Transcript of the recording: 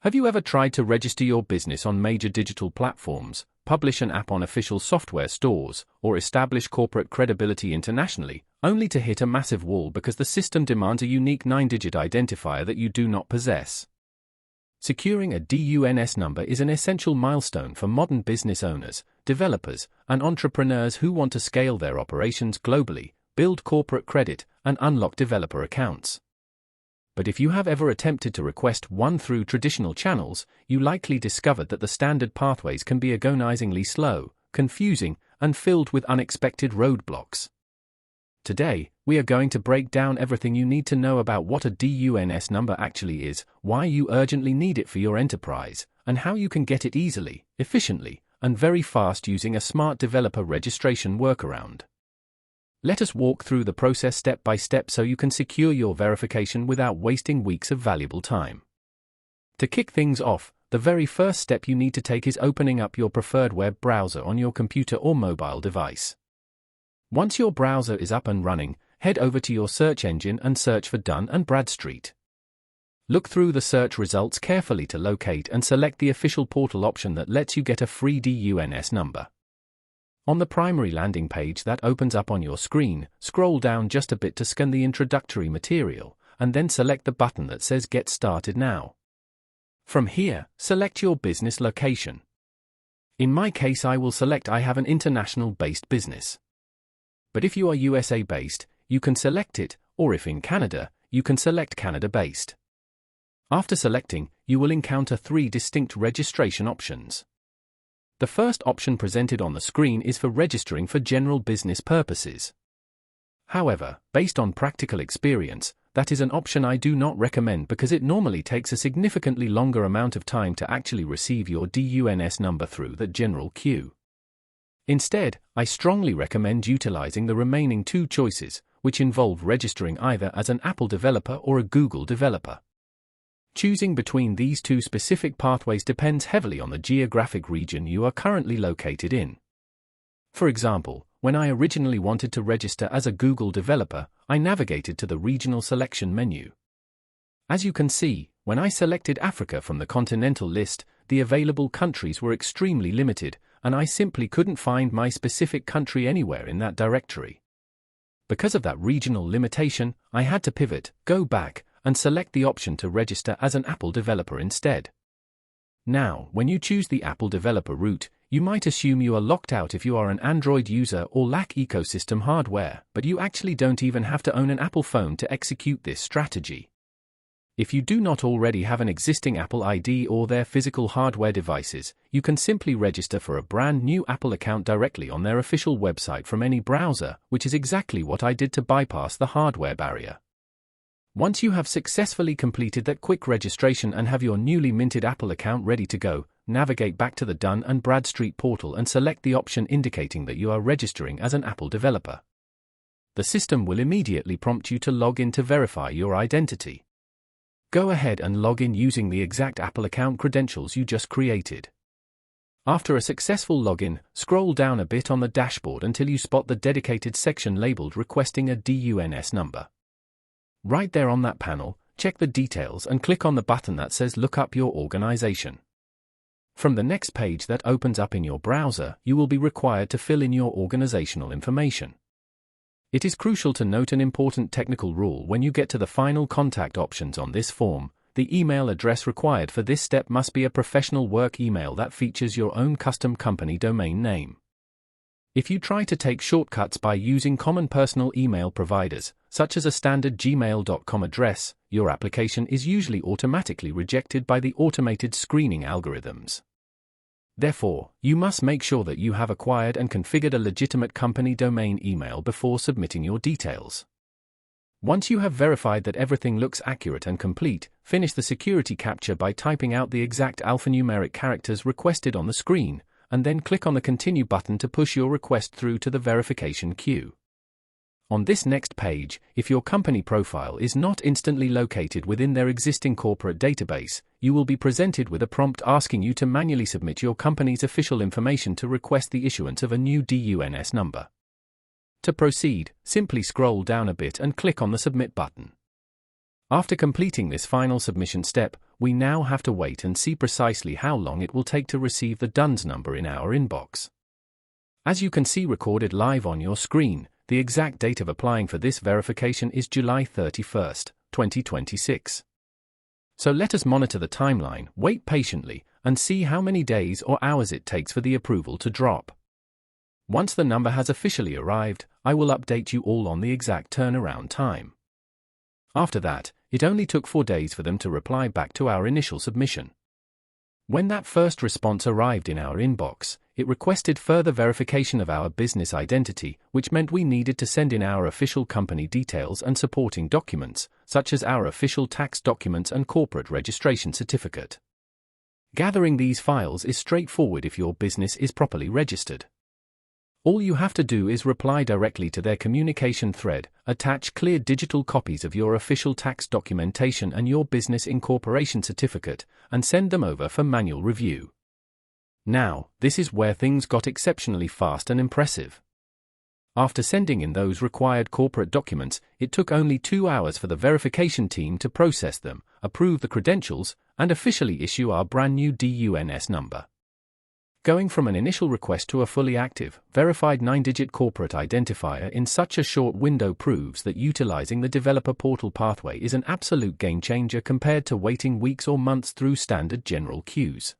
Have you ever tried to register your business on major digital platforms, publish an app on official software stores, or establish corporate credibility internationally, only to hit a massive wall because the system demands a unique 9-digit identifier that you do not possess? Securing a DUNS number is an essential milestone for modern business owners, developers, and entrepreneurs who want to scale their operations globally, build corporate credit, and unlock developer accounts. But if you have ever attempted to request one through traditional channels, you likely discovered that the standard pathways can be agonizingly slow, confusing, and filled with unexpected roadblocks. Today, we are going to break down everything you need to know about what a DUNS number actually is, why you urgently need it for your enterprise, and how you can get it easily, efficiently, and very fast using a smart developer registration workaround. Let us walk through the process step by step so you can secure your verification without wasting weeks of valuable time. To kick things off, the very first step you need to take is opening up your preferred web browser on your computer or mobile device. Once your browser is up and running, head over to your search engine and search for Dun & Bradstreet. Look through the search results carefully to locate and select the official portal option that lets you get a free DUNS number. On the primary landing page that opens up on your screen, scroll down just a bit to scan the introductory material, and then select the button that says Get Started Now. From here, select your business location. In my case, I will select I have an international-based business. But if you are USA-based, you can select it, or if in Canada, you can select Canada-based. After selecting, you will encounter 3 distinct registration options. The first option presented on the screen is for registering for general business purposes. However, based on practical experience, that is an option I do not recommend because it normally takes a significantly longer amount of time to actually receive your DUNS number through that general queue. Instead, I strongly recommend utilizing the remaining 2 choices, which involve registering either as an Apple developer or a Google developer. Choosing between these 2 specific pathways depends heavily on the geographic region you are currently located in. For example, when I originally wanted to register as a Google developer, I navigated to the regional selection menu. As you can see, when I selected Africa from the continental list, the available countries were extremely limited, and I simply couldn't find my specific country anywhere in that directory. Because of that regional limitation, I had to pivot, go back, and select the option to register as an Apple developer instead. Now, when you choose the Apple developer route, you might assume you are locked out if you are an Android user or lack ecosystem hardware, but you actually don't even have to own an Apple phone to execute this strategy. If you do not already have an existing Apple ID or their physical hardware devices, you can simply register for a brand new Apple account directly on their official website from any browser, which is exactly what I did to bypass the hardware barrier. Once you have successfully completed that quick registration and have your newly minted Apple account ready to go, navigate back to the Dun & Bradstreet portal and select the option indicating that you are registering as an Apple developer. The system will immediately prompt you to log in to verify your identity. Go ahead and log in using the exact Apple account credentials you just created. After a successful login, scroll down a bit on the dashboard until you spot the dedicated section labeled Requesting a DUNS number. Right there on that panel, check the details and click on the button that says Look up your organization. From the next page that opens up in your browser, you will be required to fill in your organizational information. It is crucial to note an important technical rule when you get to the final contact options on this form. The email address required for this step must be a professional work email that features your own custom company domain name. If you try to take shortcuts by using common personal email providers, such as a standard gmail.com address, your application is usually automatically rejected by the automated screening algorithms. Therefore, you must make sure that you have acquired and configured a legitimate company domain email before submitting your details. Once you have verified that everything looks accurate and complete, finish the security captcha by typing out the exact alphanumeric characters requested on the screen, and then click on the Continue button to push your request through to the verification queue. On this next page, if your company profile is not instantly located within their existing corporate database, you will be presented with a prompt asking you to manually submit your company's official information to request the issuance of a new DUNS number. To proceed, simply scroll down a bit and click on the Submit button. After completing this final submission step, we now have to wait and see precisely how long it will take to receive the DUNS number in our inbox. As you can see recorded live on your screen, the exact date of applying for this verification is July 31st, 2026. So let us monitor the timeline, wait patiently, and see how many days or hours it takes for the approval to drop. Once the number has officially arrived, I will update you all on the exact turnaround time. After that, it only took 4 days for them to reply back to our initial submission. When that first response arrived in our inbox, it requested further verification of our business identity, which meant we needed to send in our official company details and supporting documents, such as our official tax documents and corporate registration certificate. Gathering these files is straightforward if your business is properly registered. All you have to do is reply directly to their communication thread, attach clear digital copies of your official tax documentation and your business incorporation certificate, and send them over for manual review. Now, this is where things got exceptionally fast and impressive. After sending in those required corporate documents, it took only 2 hours for the verification team to process them, approve the credentials, and officially issue our brand new DUNS number. Going from an initial request to a fully active, verified 9-digit corporate identifier in such a short window proves that utilizing the developer portal pathway is an absolute game changer compared to waiting weeks or months through standard general queues.